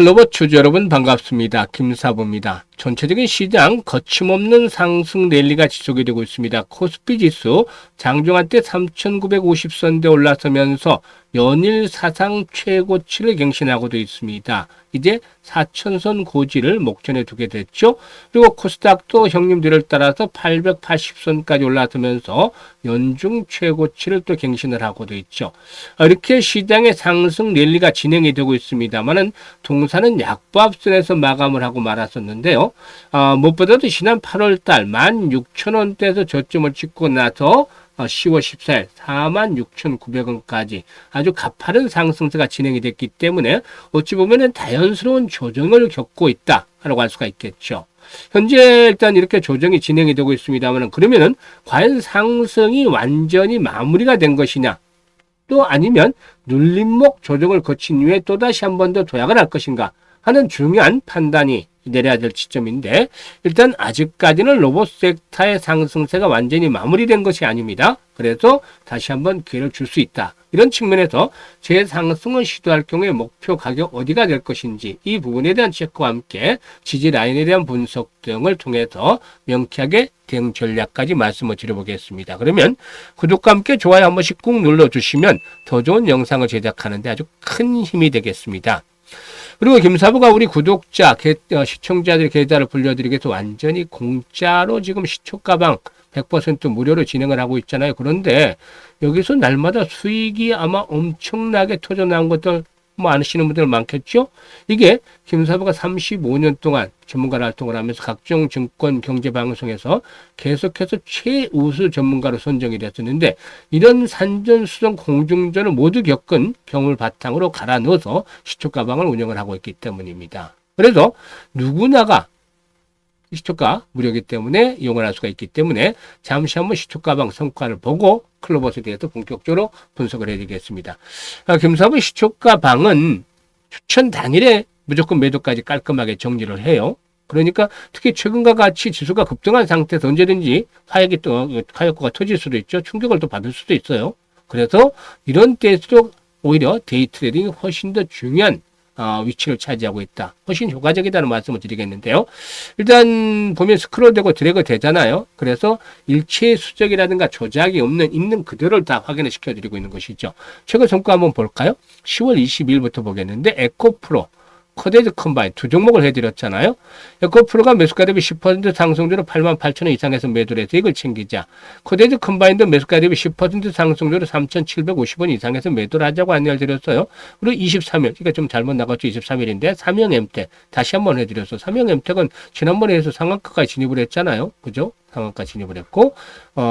클로버 주주 여러분 반갑습니다. 김사부입니다. 전체적인 시장 거침없는 상승 랠리가 지속이 되고 있습니다. 코스피 지수 장중한 때 3,950선대 올라서면서 연일 사상 최고치를 갱신하고도 있습니다. 이제 4,000선 고지를 목전에 두게 됐죠. 그리고 코스닥도 형님들을 따라서 880선까지 올라서면서 연중 최고치를 또 갱신을 하고도 있죠. 이렇게 시장의 상승 랠리가 진행이 되고 있습니다만은 동사는 약보합선에서 마감을 하고 말았었는데요. 무엇보다도 지난 8월달 16,000원대에서 저점을 찍고 나서 10월 14일 46,900원까지 아주 가파른 상승세가 진행이 됐기 때문에 어찌 보면 자연스러운 조정을 겪고 있다라고 할 수가 있겠죠. 현재 일단 이렇게 조정이 진행이 되고 있습니다만 그러면은 과연 상승이 완전히 마무리가 된 것이냐, 또 아니면 눌림목 조정을 거친 이후에 또다시 한 번 더 도약을 할 것인가 하는 중요한 판단이 내려야 될 시점인데, 일단 아직까지는 로봇 섹터의 상승세가 완전히 마무리된 것이 아닙니다. 그래서 다시 한번 기회를 줄 수 있다. 이런 측면에서 재상승을 시도할 경우에 목표 가격 어디가 될 것인지 이 부분에 대한 체크와 함께 지지 라인에 대한 분석 등을 통해서 명쾌하게 대응 전략까지 말씀을 드려보겠습니다. 그러면 구독과 함께 좋아요 한 번씩 꾹 눌러주시면 더 좋은 영상을 제작하는 데 아주 큰 힘이 되겠습니다. 그리고 김사부가 우리 구독자, 시청자들의 계좌를 불려드리기 위해서 완전히 공짜로 지금 시초가방 100% 무료로 진행을 하고 있잖아요. 그런데 여기서 날마다 수익이 아마 엄청나게 터져나온 것들 아시는 분들 많겠죠? 이게 김사부가 35년 동안 전문가로 활동을 하면서 각종 증권 경제 방송에서 계속해서 최우수 전문가로 선정이 됐었는데, 이런 산전수전 공중전을 모두 겪은 경험을 바탕으로 갈아 넣어서 시초가방을 운영을 하고 있기 때문입니다. 그래서 누구나가 시초가 무료이기 때문에 이용을 할 수가 있기 때문에 잠시 한번 시초가방 성과를 보고 클로버스에 대해서 본격적으로 분석을 해드리겠습니다. 김사부 시초가방은 추천 당일에 무조건 매도까지 깔끔하게 정리를 해요. 그러니까 특히 최근과 같이 지수가 급등한 상태에서 언제든지 하역구가 터질 수도 있죠. 충격을 또 받을 수도 있어요. 그래서 이런 때일수록 오히려 데이 트레이딩이 훨씬 더 중요한 위치를 차지하고 있다. 훨씬 효과적이다는 말씀을 드리겠는데요. 일단 보면 스크롤되고 드래그 되잖아요. 그래서 일체 수적이라든가 조작이 없는 있는 그대로를 다 확인을 시켜드리고 있는 것이죠. 최근 성과 한번 볼까요? 10월 22일부터 보겠는데 에코프로, 코데즈 컴바인 두 종목을 해드렸잖아요. 에코프로가 매수가 대비 10% 상승률로 88,000원 이상에서 매도를 해서 이걸 챙기자. 코데즈 컴바인도 매수가 대비 10% 상승률로 3,750원 이상에서 매도를 하자고 안내를 드렸어요. 그리고 23일, 그러니까 좀 잘못 나갔죠. 23일인데 삼형엠텍 다시 한번 해드렸어. 삼형엠텍은 지난번에 해서 상한가까지 진입을 했잖아요. 그죠? 상한가 진입을 했고,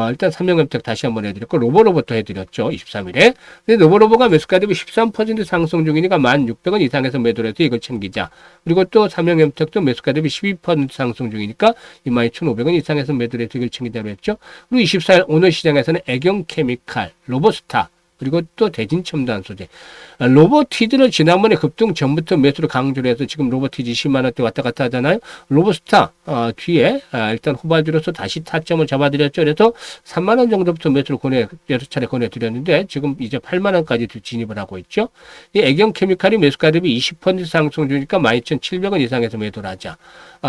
일단 삼형엠텍 다시 한번 해드렸고, 로보로봇도 해드렸죠. 23일에. 근데 로보로봇가 매수가 대비 13% 상승 중이니까 1,600원 이상에서 매도를 해서 이걸 챙기자. 그리고 또 삼형엠텍도 매수가 대비 12% 상승 중이니까 22,500원 이상에서 매도를 해서 이걸 챙기자고 했죠. 그리고 24일 오늘 시장에서는 애경케미칼, 로보스타, 그리고 또 대진첨단 소재. 로보티즈를 지난번에 급등 전부터 매수를 강조를 해서 지금 로보티즈 20만원대 왔다 갔다 하잖아요. 로보스타 뒤에 일단 후발주로서 다시 타점을 잡아드렸죠. 그래서 3만원 정도부터 매수를 여러 차례 권해드렸는데 지금 이제 8만원까지 진입을 하고 있죠. 이 애경케미칼이 매수가 대비 20% 상승 중이니까 12,700원 이상에서 매도를 하자.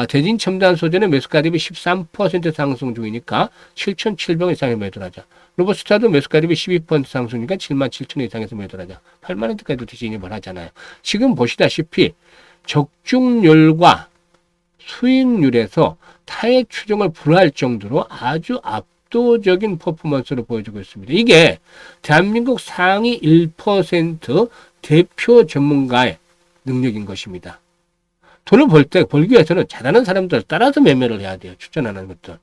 대진첨단 소재는 매수가 대비 13% 상승 중이니까 7,700원 이상에 매도를 하자. 로보스타도 매수가 대비 12% 상승이니까 77,000원 이상에서 매도를 하자. 8만원대까지도 진입을 하잖아요. 지금 보시다시피 적중률과 수익률에서 타의 추종을 불허할 정도로 아주 압도적인 퍼포먼스를 보여주고 있습니다. 이게 대한민국 상위 1% 대표 전문가의 능력인 것입니다. 돈을 벌기 위해서는 잘하는 사람들 따라서 매매를 해야 돼요. 추천하는 것들.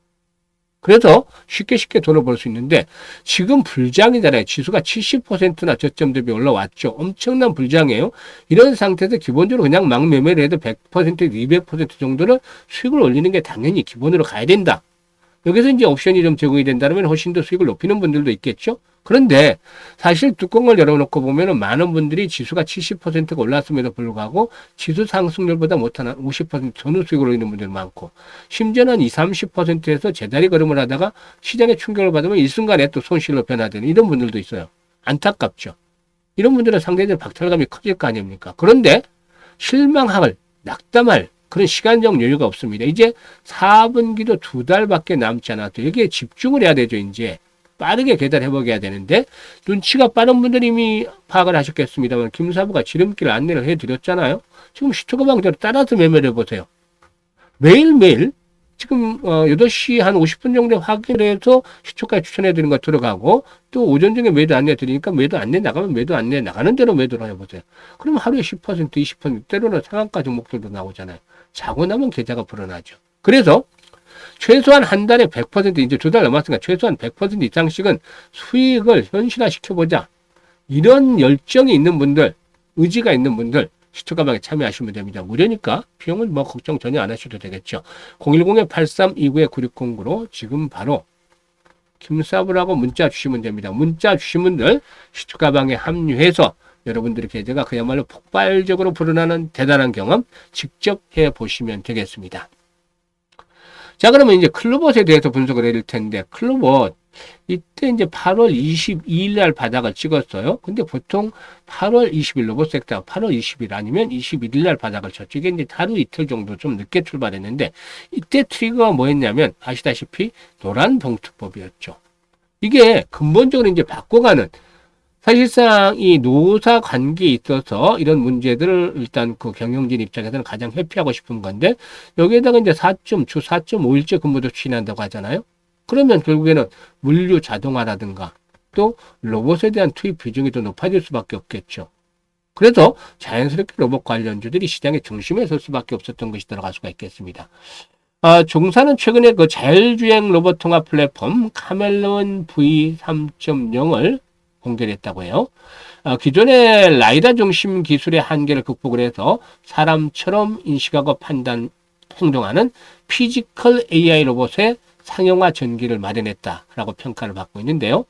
그래서 쉽게 돈을 벌 수 있는데 지금 불장이잖아요. 지수가 70%나 저점 대비 올라왔죠. 엄청난 불장이에요. 이런 상태에서 기본적으로 그냥 막 매매를 해도 100%, 200% 정도는 수익을 올리는 게 당연히 기본으로 가야 된다. 여기서 이제 옵션이 좀 제공이 된다면 훨씬 더 수익을 높이는 분들도 있겠죠. 그런데 사실 뚜껑을 열어놓고 보면은 많은 분들이 지수가 70%가 올랐음에도 불구하고 지수 상승률보다 못한 50% 전후 수익을 올리는 분들 많고, 심지어는 20, 30%에서 제자리 걸음을 하다가 시장에 충격을 받으면 일순간에 또 손실로 변화되는 이런 분들도 있어요. 안타깝죠. 이런 분들은 상대적으로 박탈감이 커질 거 아닙니까? 그런데 실망할, 낙담할 그런 시간적 여유가 없습니다. 이제 4분기도 2달밖에 남지 않았죠. 여기에 집중을 해야 되죠. 이제 빠르게 계단 회복해야 되는데 눈치가 빠른 분들이 이미 파악을 하셨겠습니다만 김사부가 지름길 안내를 해드렸잖아요. 지금 시초가방대로 따라서 매매를 해보세요. 매일매일 지금 8시 한 50분 정도에 확인을 해서 시초가에 추천해드리는 거 들어가고 또 오전 중에 매도 안내 드리니까 매도 안내 나가면 매도 안내 나가는 대로 매도를 해보세요. 그러면 하루에 10%, 20%, 때로는 상한가 종목들도 나오잖아요. 자고 나면 계좌가 불어나죠. 그래서 최소한 한 달에 100% 이제 2달 넘었으니까 최소한 100% 이상씩은 수익을 현실화 시켜보자. 이런 열정이 있는 분들, 의지가 있는 분들 시초가방에 참여하시면 됩니다. 무료니까 비용은 뭐 걱정 전혀 안 하셔도 되겠죠. 010-8329-9609로 지금 바로 김사부라고 문자 주시면 됩니다. 문자 주신 분들 시초가방에 합류해서 여러분들의 계좌가 그야말로 폭발적으로 불어나는 대단한 경험 직접 해보시면 되겠습니다. 자, 그러면 이제 클로봇에 대해서 분석을 해드릴 텐데, 클로봇, 이때 이제 8월 22일 날 바닥을 찍었어요. 근데 보통 8월 20일 로봇 섹터 8월 20일 아니면 21일 날 바닥을 쳤죠. 이게 이제 하루 이틀 정도 좀 늦게 출발했는데, 이때 트리거가 뭐였냐면, 아시다시피 노란 봉투법이었죠. 이게 근본적으로 이제 바꿔가는, 사실상 이 노사 관계에 있어서 이런 문제들을 일단 그 경영진 입장에서는 가장 회피하고 싶은 건데 여기에다가 이제 주 4.5일째 근무도 추진한다고 하잖아요. 그러면 결국에는 물류 자동화라든가 또 로봇에 대한 투입 비중이 더 높아질 수밖에 없겠죠. 그래서 자연스럽게 로봇 관련주들이 시장의 중심에 설 수밖에 없었던 것이 들어갈 수가 있겠습니다. 종사는 최근에 그 자율주행 로봇 통합 플랫폼 카멜론 V3.0을 공개를 했다고 해요. 기존의 라이다 중심 기술의 한계를 극복을 해서 사람처럼 인식하고 판단, 행동하는 피지컬 AI 로봇의 상용화 전기를 마련했다라고 평가를 받고 있는데요.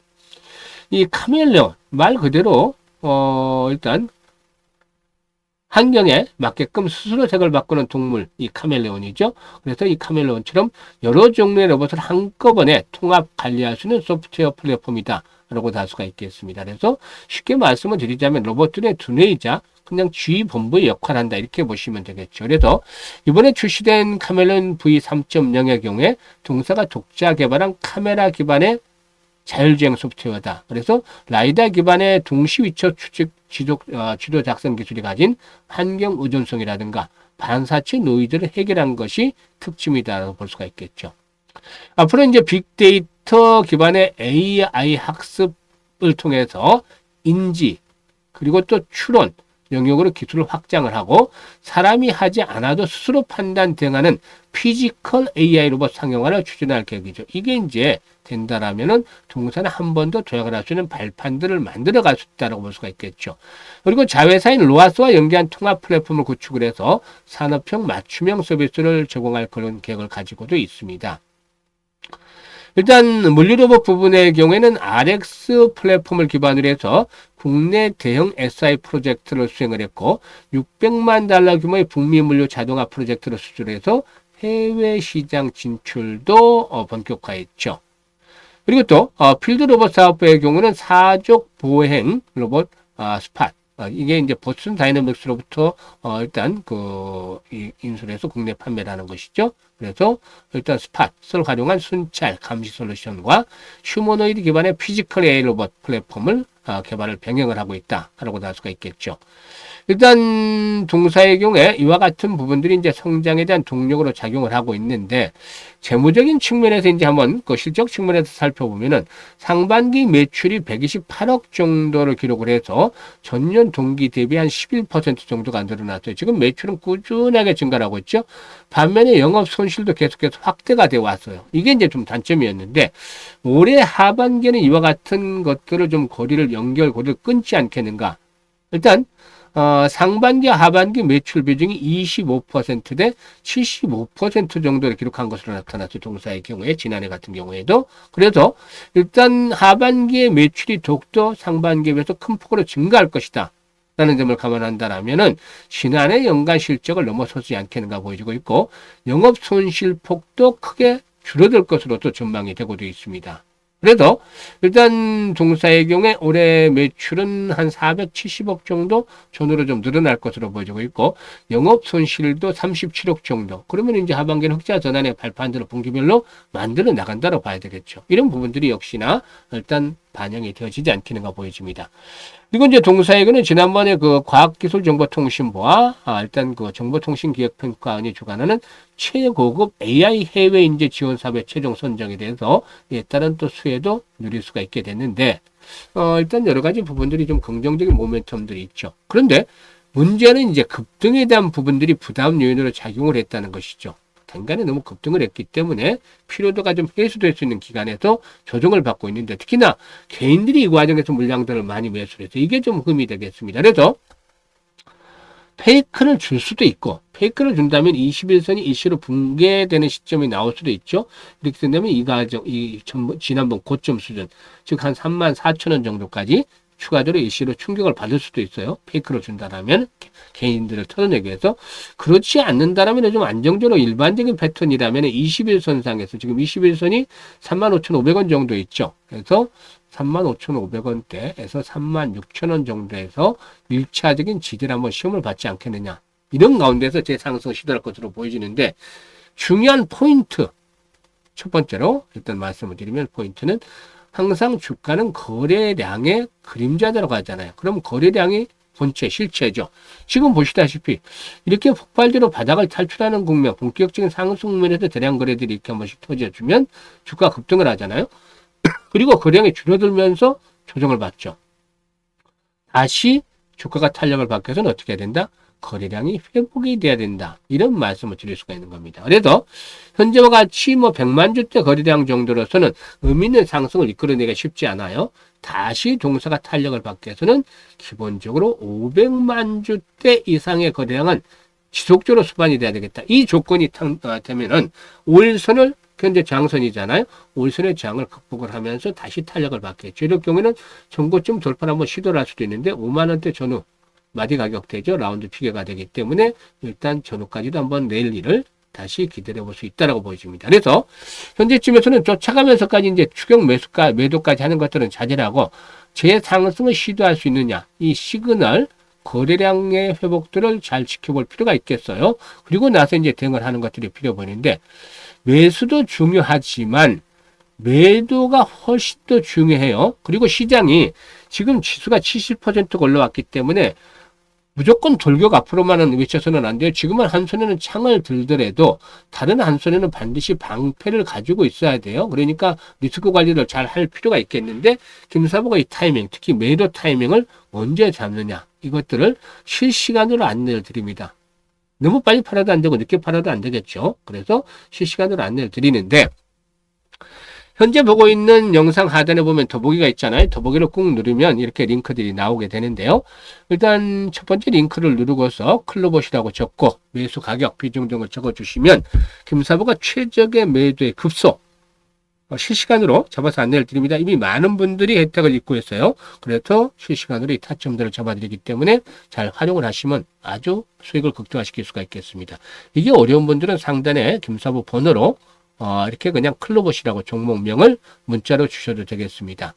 이 카멜레온, 말 그대로 일단 환경에 맞게끔 스스로 색을 바꾸는 동물, 이 카멜레온이죠. 그래서 이 카멜레온처럼 여러 종류의 로봇을 한꺼번에 통합 관리할 수 있는 소프트웨어 플랫폼이다 라고 할 수가 있겠습니다. 그래서 쉽게 말씀을 드리자면 로봇들의 두뇌이자 그냥 지휘본부의 역할을 한다 이렇게 보시면 되겠죠. 그래서 이번에 출시된 카멜론 V3.0의 경우에 동사가 독자 개발한 카메라 기반의 자율주행 소프트웨어다. 그래서 라이다 기반의 동시 위쳐 지도 작성 기술이 가진 환경 의존성이라든가 반사체 노이즈를 해결한 것이 특징이다라고 볼 수가 있겠죠. 앞으로 이제 빅데이터 기반의 AI 학습을 통해서 인지 그리고 또 추론 영역으로 기술을 확장을 하고 사람이 하지 않아도 스스로 판단 대응하는 피지컬 AI 로봇 상용화를 추진할 계획이죠. 이게 이제 된다라면은 동사는 한 번 더 조약을 할 수 있는 발판들을 만들어 갈 수 있다고 볼 수가 있겠죠. 그리고 자회사인 로아스와 연계한 통합 플랫폼을 구축을 해서 산업형 맞춤형 서비스를 제공할 그런 계획을 가지고도 있습니다. 일단 물류로봇 부분의 경우에는 RX 플랫폼을 기반으로 해서 국내 대형 SI 프로젝트를 수행을 했고 600만 달러 규모의 북미 물류 자동화 프로젝트를 수주해서 해외 시장 진출도 본격화했죠. 그리고 또 필드 로봇 사업부의 경우는 사족 보행 로봇 스팟 이게 이제 보슨 다이내믹스로부터 일단 인수를 해서 국내 판매를 하는 것이죠. 그래서 일단 스팟을 활용한 순찰 감시 솔루션과 휴머노이드 기반의 피지컬 AI 로봇 플랫폼을 개발을 병행을 하고 있다라고 할 수가 있겠죠. 일단 동사의 경우에 이와 같은 부분들이 이제 성장에 대한 동력으로 작용을 하고 있는데 재무적인 측면에서 이제 한번 그 실적 측면에서 살펴보면은 상반기 매출이 128억 정도를 기록을 해서 전년 동기 대비 한 11% 정도가 늘어났어요. 지금 매출은 꾸준하게 증가를 하고 있죠. 반면에 영업 손실도 계속해서 확대가 되어 왔어요. 이게 이제 좀 단점이었는데 올해 하반기에는 이와 같은 것들을 좀 고리를 끊지 않겠는가. 일단 상반기와 하반기 매출 비중이 25%대 75% 정도를 기록한 것으로 나타났죠. 동사의 경우에 지난해 같은 경우에도. 그래서 일단 하반기의 매출이 더욱더 상반기에 비해서 큰 폭으로 증가할 것이다 라는 점을 감안한다면은 지난해 연간 실적을 넘어서지 않겠는가 보여지고 있고 영업 손실 폭도 크게 줄어들 것으로 또 전망이 되고도 있습니다. 그래서 일단 동사의 경우에 올해 매출은 한 470억 정도 전후로 좀 늘어날 것으로 보여지고 있고 영업 손실도 37억 정도. 그러면 이제 하반기는 흑자 전환의 발판들을 분기별로 만들어 나간다고 봐야 되겠죠. 이런 부분들이 역시나 일단 반영이 되어지지 않겠는가 보여집니다. 그리고 이제 동사에게는 지난번에 그 과학기술정보통신부와 일단 그 정보통신기획평가원이 주관하는 최고급 AI 해외 인재 지원 사업의 최종 선정에 대해서 따른 또 수혜도 누릴 수가 있게 됐는데 일단 여러 가지 부분들이 좀 긍정적인 모멘텀들이 있죠. 그런데 문제는 이제 급등에 대한 부분들이 부담 요인으로 작용을 했다는 것이죠. 단간에 너무 급등을 했기 때문에 피로도가 좀 해소될 수 있는 기간에서 조정을 받고 있는데 특히나 개인들이 이 과정에서 물량들을 많이 매수를 해서 이게 좀 흠이 되겠습니다. 그래서 페이크를 줄 수도 있고 페이크를 준다면 21선이 일시로 붕괴되는 시점이 나올 수도 있죠. 이렇게 된다면 이 과정, 지난번 고점 수준, 즉 한 34,000원 정도까지 추가적으로 일시로 충격을 받을 수도 있어요. 페이크를 준다라면 개인들을 털어내기 위해서. 그렇지 않는다라면 좀 안정적으로 일반적인 패턴이라면 21선상에서 지금 21선이 35,500원 정도 있죠. 그래서 35,500원대에서 36,000원 정도에서 1차적인 지지를 한번 시험을 받지 않겠느냐. 이런 가운데서 제 상승 시도할 것으로 보여지는데 중요한 포인트. 첫 번째로 일단 말씀을 드리면 포인트는 항상 주가는 거래량의 그림자대로 가잖아요. 그럼 거래량이 본체, 실체죠. 지금 보시다시피 이렇게 폭발적으로 바닥을 탈출하는 국면, 본격적인 상승 국면에서 대량 거래들이 이렇게 한 번씩 터져주면 주가 급등을 하잖아요. 그리고 거래량이 줄어들면서 조정을 받죠. 다시 주가가 탄력을 받기 위해서는 어떻게 해야 된다? 거래량이 회복이 돼야 된다. 이런 말씀을 드릴 수가 있는 겁니다. 그래서 현재와 같이 100만 주대 거래량 정도로서는 의미 있는 상승을 이끌어내기가 쉽지 않아요. 다시 동사가 탄력을 받기 위해서는 기본적으로 500만 주대 이상의 거래량은 지속적으로 수반이 돼야 되겠다. 이 조건이 되면은 5일선을 현재 저항선이잖아요. 5일선의 저항을 극복을 하면서 다시 탄력을 받겠죠. 이럴 경우에는 전고점 돌파를 한번 시도를 할 수도 있는데 5만 원대 전후 마디 가격대죠. 라운드 피겨가 되기 때문에 일단 전후까지도 한번 내일 일을 다시 기다려 볼 수 있다라고 보여집니다. 그래서 현재쯤에서는 쫓아가면서까지 이제 추격 매도까지 하는 것들은 자제를 하고 재상승을 시도할 수 있느냐. 이 시그널 거래량의 회복들을 잘 지켜볼 필요가 있겠어요. 그리고 나서 이제 대응을 하는 것들이 필요 보이는데 매수도 중요하지만 매도가 훨씬 더 중요해요. 그리고 시장이 지금 지수가 70%가 올라왔기 때문에 무조건 돌격 앞으로만은 외쳐서는 안 돼요. 지금은 한 손에는 창을 들더라도 다른 한 손에는 반드시 방패를 가지고 있어야 돼요. 그러니까 리스크 관리를 잘 할 필요가 있겠는데 김사부가 이 타이밍, 특히 매도 타이밍을 언제 잡느냐 이것들을 실시간으로 안내를 드립니다. 너무 빨리 팔아도 안 되고 늦게 팔아도 안 되겠죠. 그래서 실시간으로 안내를 드리는데 현재 보고 있는 영상 하단에 보면 더보기가 있잖아요. 더보기를 꾹 누르면 이렇게 링크들이 나오게 되는데요. 일단 첫 번째 링크를 누르고서 클로봇이라고 적고 매수 가격 비중 등을 적어주시면 김사부가 최적의 매도의 급소 실시간으로 잡아서 안내를 드립니다. 이미 많은 분들이 혜택을 입고 있어요. 그래서 실시간으로 이 타점들을 잡아드리기 때문에 잘 활용을 하시면 아주 수익을 극대화시킬 수가 있겠습니다. 이게 어려운 분들은 상단에 김사부 번호로 이렇게 그냥 클로봇이라고 종목명을 문자로 주셔도 되겠습니다.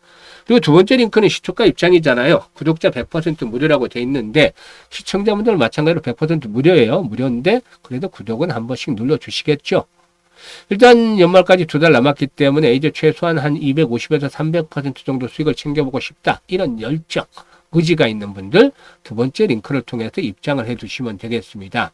그리고 두 번째 링크는 시초가 입장이잖아요. 구독자 100% 무료라고 돼 있는데 시청자분들 마찬가지로 100% 무료예요. 무료인데 그래도 구독은 한 번씩 눌러주시겠죠. 일단 연말까지 2달 남았기 때문에 이제 최소한 한 250에서 300% 정도 수익을 챙겨보고 싶다. 이런 열정, 의지가 있는 분들 두 번째 링크를 통해서 입장을 해두시면 되겠습니다.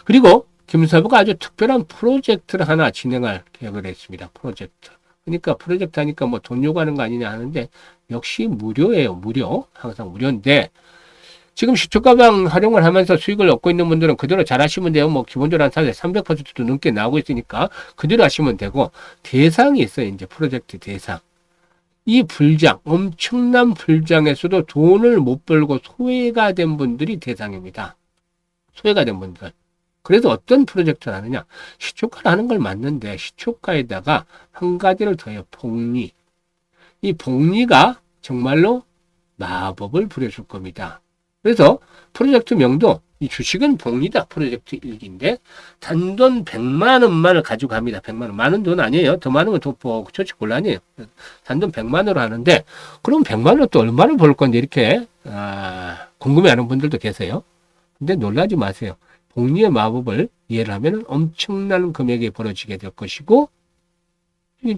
그리고 김사부가 아주 특별한 프로젝트를 하나 진행할 계획을 했습니다. 프로젝트. 그러니까 프로젝트 하니까 뭐 돈 요구하는 거 아니냐 하는데 역시 무료예요. 무료. 항상 무료인데 지금 시초가방 활용을 하면서 수익을 얻고 있는 분들은 그대로 잘 하시면 돼요. 뭐 기본적으로 한 300%도 넘게 나오고 있으니까 그대로 하시면 되고 대상이 있어요. 이제 프로젝트 대상. 이 불장, 엄청난 불장에서도 돈을 못 벌고 소외가 된 분들이 대상입니다. 소외가 된 분들. 그래서 어떤 프로젝트를 하느냐. 시초가를 하는 걸 맞는데 시초가에다가 한 가지를 더해요. 복리. 이 복리가 정말로 마법을 부려줄 겁니다. 그래서 프로젝트명도 이 주식은 복리다 프로젝트 1기인데 단돈 100만 원만을 가지고 갑니다. 100만 원. 많은 돈 아니에요. 더 많으면 더 처치 곤란이에요. 단돈 100만 원으로 하는데 그럼 100만 원 또 얼마를 벌 건데 이렇게 궁금해하는 분들도 계세요. 근데 놀라지 마세요. 복리의 마법을 이해를 하면 엄청난 금액이 벌어지게 될 것이고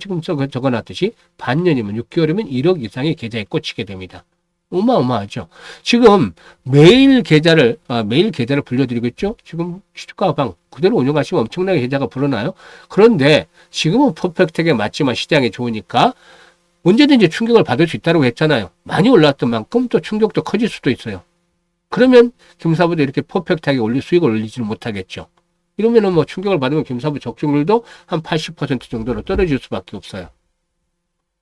지금 적어놨듯이 반년이면 6개월이면 1억 이상의 계좌에 꽂히게 됩니다. 어마어마하죠. 지금 매일 계좌를 불려드리고 있죠. 지금 시주가방 그대로 운영하시면 엄청나게 계좌가 불어나요. 그런데 지금은 퍼펙트하게 맞지만 시장이 좋으니까 언제든지 충격을 받을 수 있다고 했잖아요. 많이 올랐던 만큼 또 충격도 커질 수도 있어요. 그러면 김사부도 이렇게 퍼펙트하게 수익을 올리지는 못하겠죠. 이러면은 뭐 충격을 받으면 김사부 적중률도 한 80% 정도로 떨어질 수밖에 없어요.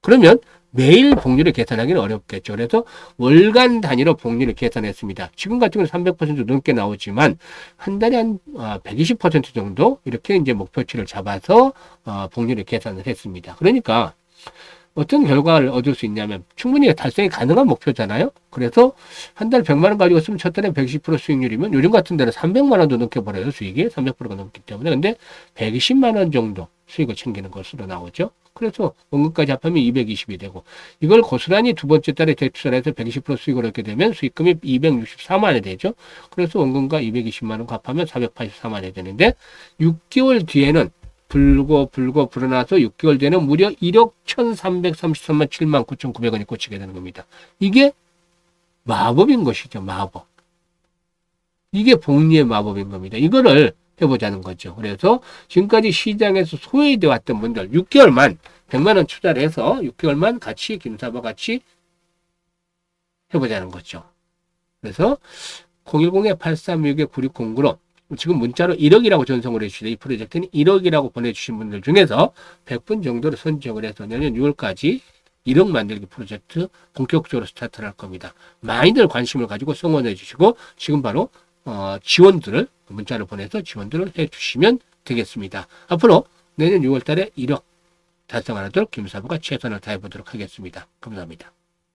그러면 매일 복리를 계산하기는 어렵겠죠. 그래서 월간 단위로 복리를 계산했습니다. 지금 같은 경우는 300% 넘게 나오지만 한 달에 한 120% 정도 이렇게 이제 목표치를 잡아서 복리를 계산을 했습니다. 그러니까 어떤 결과를 얻을 수 있냐면 충분히 달성이 가능한 목표잖아요. 그래서 한 달 100만 원 가지고 있으면 첫 달에 120% 수익률이면 요즘 같은 데는 300만 원도 넘게 벌어요. 수익이 300%가 넘기 때문에. 근데 120만 원 정도 수익을 챙기는 것으로 나오죠. 그래서 원금까지 합하면 220이 되고 이걸 고스란히 두 번째 달에 재투자를 해서 120% 수익을 얻게 되면 수익금이 264만 원이 되죠. 그래서 원금과 220만 원 합하면 484만 원이 되는데 6개월 뒤에는 불고 불어나서 6개월 뒤에는 무려 1억 1,333만 7만 9,900원이 꽂히게 되는 겁니다. 이게 마법인 것이죠. 마법. 이게 복리의 마법인 겁니다. 이거를 해보자는 거죠. 그래서 지금까지 시장에서 소외되어 왔던 분들 6개월만 100만 원 투자를 해서 6개월만 같이 김사부와 같이 해보자는 거죠. 그래서 010-836-9609로 지금 문자로 1억이라고 전송을 해주시죠. 이 프로젝트는 1억이라고 보내주신 분들 중에서 100분 정도를 선정을 해서 내년 6월까지 1억 만들기 프로젝트 본격적으로 스타트를 할 겁니다. 많이들 관심을 가지고 성원해 주시고 지금 바로 지원들을 문자를 보내서 지원들을 해 주시면 되겠습니다. 앞으로 내년 6월 달에 1억 달성하도록 김사부가 최선을 다해 보도록 하겠습니다. 감사합니다.